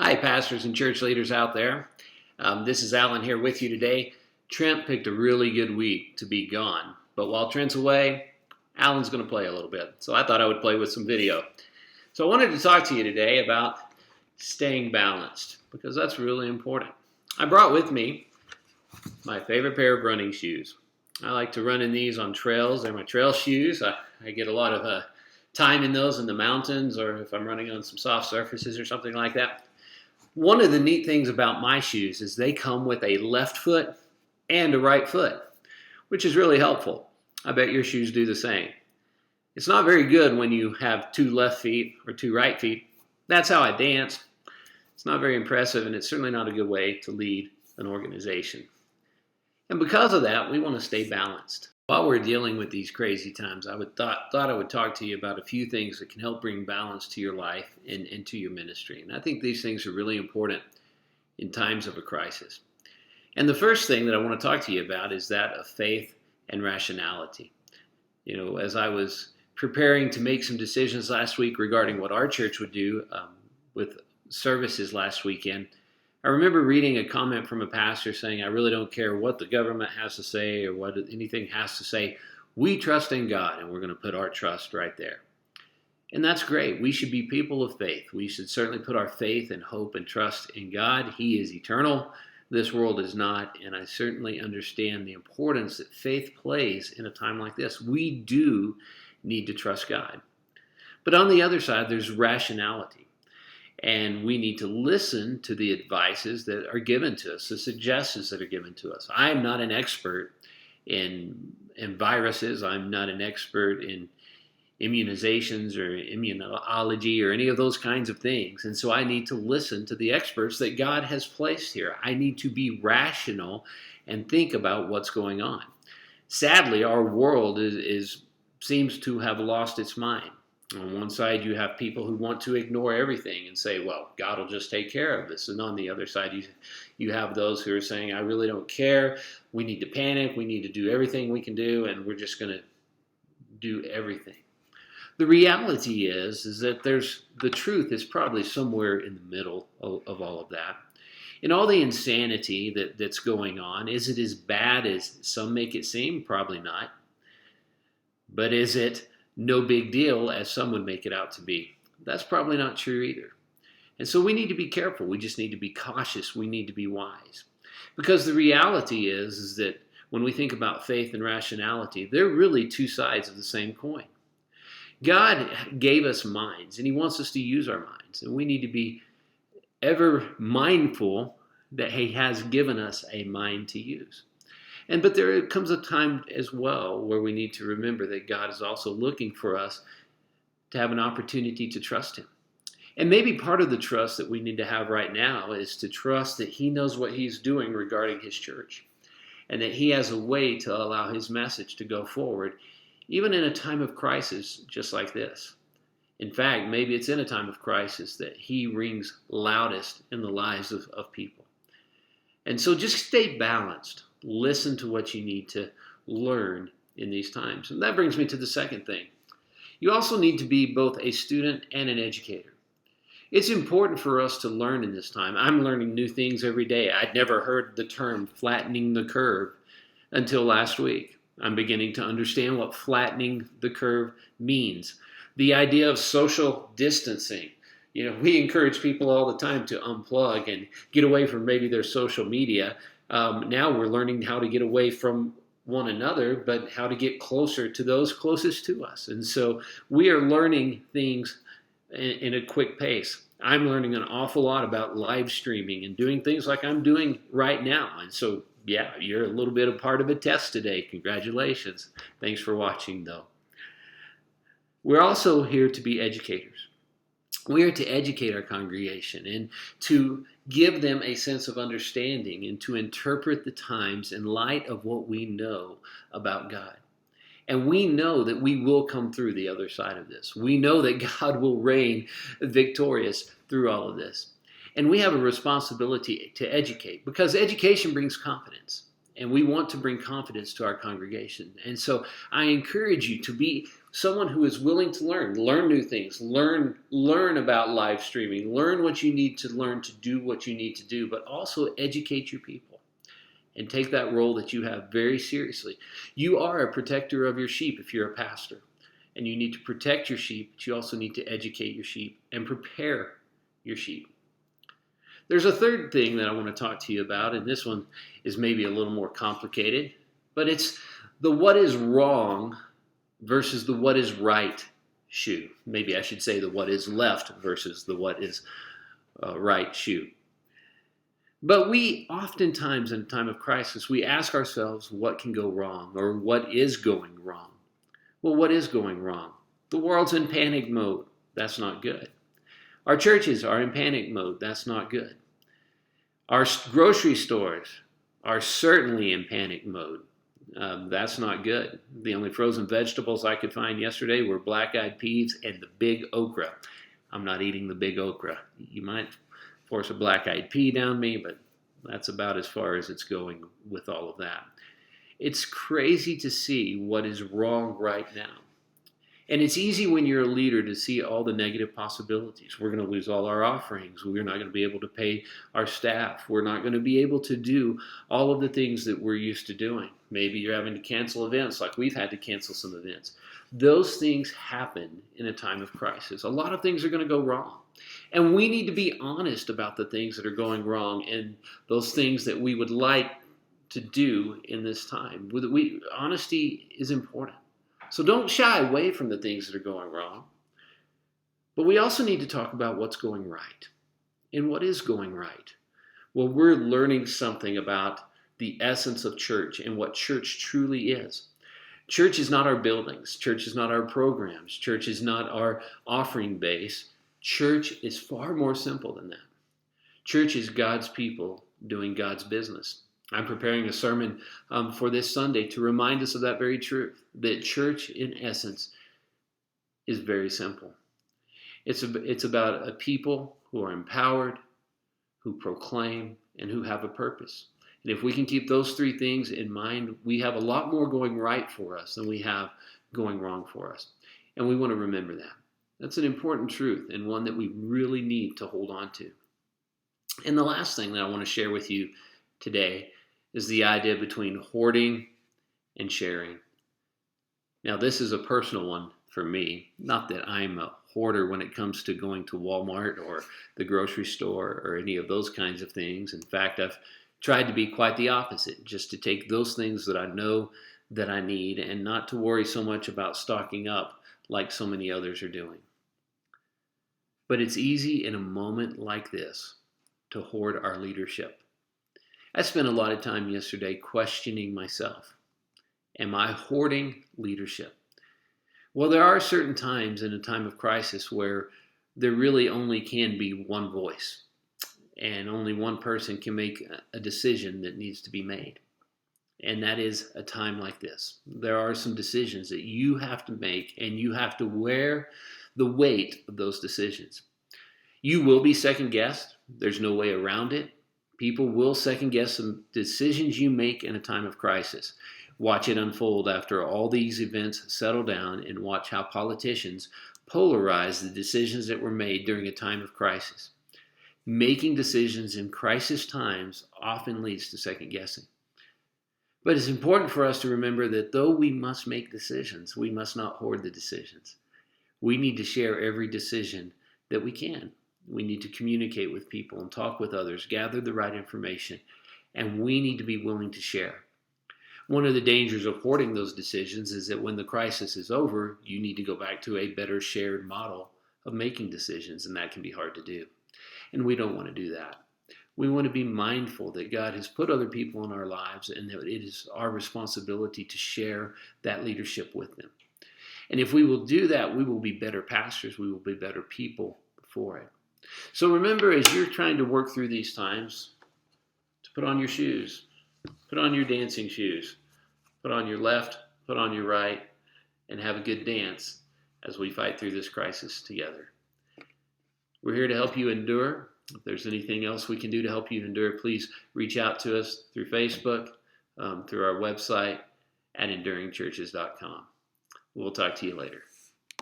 Hi, pastors and church leaders out there. This is Alan here with you today. Trent picked a really good week to be gone, but while Trent's away, Alan's going to play a little bit. So I thought I would play with some video. So I wanted to talk to you today about staying balanced, because that's really important. I brought with me my favorite pair of running shoes. I like to run in these on trails. They're my trail shoes. I get a lot of time in those in the mountains, or if I'm running on some soft surfaces or something like that. One of the neat things about my shoes is they come with a left foot and a right foot, which is really helpful. I bet your shoes do the same. It's not very good when you have two left feet or two right feet. That's how I dance. It's not very impressive, and it's certainly not a good way to lead an organization. And because of that, we want to stay balanced. While we're dealing with these crazy times, I thought I would talk to you about a few things that can help bring balance to your life and to your ministry. And I think these things are really important in times of a crisis. And the first thing that I want to talk to you about is that of faith and rationality. You know, as I was preparing to make some decisions last week regarding what our church would do with services last weekend, I remember reading a comment from a pastor saying, I really don't care what the government has to say or what anything has to say. We trust in God, and we're going to put our trust right there. And that's great. We should be people of faith. We should certainly put our faith and hope and trust in God. He is eternal. This world is not, and I certainly understand the importance that faith plays in a time like this. We do need to trust God. But on the other side, there's rationality. And we need to listen to the advices that are given to us, the suggestions that are given to us. I'm not an expert in viruses. I'm not an expert in immunizations or immunology or any of those kinds of things. And so I need to listen to the experts that God has placed here. I need to be rational and think about what's going on. Sadly, our world seems to have lost its mind. On one side, you have people who want to ignore everything and say, well, God will just take care of this. And on the other side, you have those who are saying, I really don't care. We need to panic. We need to do everything we can do, and we're just going to do everything. The reality is that the truth is probably somewhere in the middle of all of that. And all the insanity that's going on, is it as bad as some make it seem? Probably not. But is it no big deal as some would make it out to be? That's probably not true either. And so we need to be careful. We just need to be cautious. We need to be wise. Because the reality is that when we think about faith and rationality, they're really two sides of the same coin. God gave us minds, and He wants us to use our minds. And we need to be ever mindful that He has given us a mind to use. But there comes a time as well where we need to remember that God is also looking for us to have an opportunity to trust Him. And maybe part of the trust that we need to have right now is to trust that He knows what He's doing regarding His church, and that He has a way to allow His message to go forward, even in a time of crisis just like this. In fact, maybe it's in a time of crisis that He rings loudest in the lives of people. And so just stay balanced. Listen to what you need to learn in these times. And that brings me to the second thing. You also need to be both a student and an educator. It's important for us to learn in this time. I'm learning new things every day. I'd never heard the term flattening the curve until last week. I'm beginning to understand what flattening the curve means. The idea of social distancing. You know, we encourage people all the time to unplug and get away from maybe their social media. Now we're learning how to get away from one another, but how to get closer to those closest to us. And so we are learning things in a quick pace. I'm learning an awful lot about live streaming and doing things like I'm doing right now. And so, yeah, you're a little bit a part of a test today. Congratulations. Thanks for watching, though. We're also here to be educators. We are to educate our congregation and to give them a sense of understanding and to interpret the times in light of what we know about God. And we know that we will come through the other side of this. We know that God will reign victorious through all of this. And we have a responsibility to educate, because education brings confidence. And we want to bring confidence to our congregation. And so I encourage you to be someone who is willing to learn new things, learn about live streaming, learn what you need to learn to do what you need to do, but also educate your people and take that role that you have very seriously. You are a protector of your sheep if you're a pastor, and you need to protect your sheep, but you also need to educate your sheep and prepare your sheep. There's a third thing that I want to talk to you about, and this one is maybe a little more complicated, but it's the what is wrong versus the what is right shoe. Maybe I should say the what is left versus the what is right shoe. But we oftentimes in a time of crisis, we ask ourselves what can go wrong or what is going wrong. Well, what is going wrong? The world's in panic mode. That's not good. Our churches are in panic mode. That's not good. Our grocery stores are certainly in panic mode. That's not good. The only frozen vegetables I could find yesterday were black-eyed peas and the big okra. I'm not eating the big okra. You might force a black-eyed pea down me, but that's about as far as it's going with all of that. It's crazy to see what is wrong right now. And it's easy when you're a leader to see all the negative possibilities. We're going to lose all our offerings. We're not going to be able to pay our staff. We're not going to be able to do all of the things that we're used to doing. Maybe you're having to cancel events like we've had to cancel some events. Those things happen in a time of crisis. A lot of things are going to go wrong. And we need to be honest about the things that are going wrong and those things that we would like to do in this time. Honesty is important. So don't shy away from the things that are going wrong. But we also need to talk about what's going right. And what is going right? Well, we're learning something about the essence of church and what church truly is. Church is not our buildings. Church is not our programs. Church is not our offering base. Church is far more simple than that. Church is God's people doing God's business. I'm preparing a sermon for this Sunday to remind us of that very truth, that church in essence is very simple. It's about a people who are empowered, who proclaim, and who have a purpose. And if we can keep those three things in mind, we have a lot more going right for us than we have going wrong for us. And we want to remember that. That's an important truth and one that we really need to hold on to. And the last thing that I want to share with you today is the idea between hoarding and sharing. Now, this is a personal one for me. Not that I'm a hoarder when it comes to going to Walmart or the grocery store or any of those kinds of things. In fact, I've tried to be quite the opposite, just to take those things that I know that I need and not to worry so much about stocking up like so many others are doing. But it's easy in a moment like this to hoard our leadership. I spent a lot of time yesterday questioning myself. Am I hoarding leadership? Well, there are certain times in a time of crisis where there really only can be one voice, and only one person can make a decision that needs to be made. And that is a time like this. There are some decisions that you have to make, and you have to wear the weight of those decisions. You will be second-guessed. There's no way around it. People will second-guess some decisions you make in a time of crisis. Watch it unfold after all these events settle down, and watch how politicians polarize the decisions that were made during a time of crisis. Making decisions in crisis times often leads to second-guessing. But it's important for us to remember that though we must make decisions, we must not hoard the decisions. We need to share every decision that we can. We need to communicate with people and talk with others, gather the right information, and we need to be willing to share. One of the dangers of hoarding those decisions is that when the crisis is over, you need to go back to a better shared model of making decisions, and that can be hard to do. And we don't want to do that. We want to be mindful that God has put other people in our lives and that it is our responsibility to share that leadership with them. And if we will do that, we will be better pastors, we will be better people for it. So remember, as you're trying to work through these times, to put on your shoes, put on your dancing shoes, put on your left, put on your right, and have a good dance as we fight through this crisis together. We're here to help you endure. If there's anything else we can do to help you endure, please reach out to us through Facebook, through our website at enduringchurches.com. We'll talk to you later.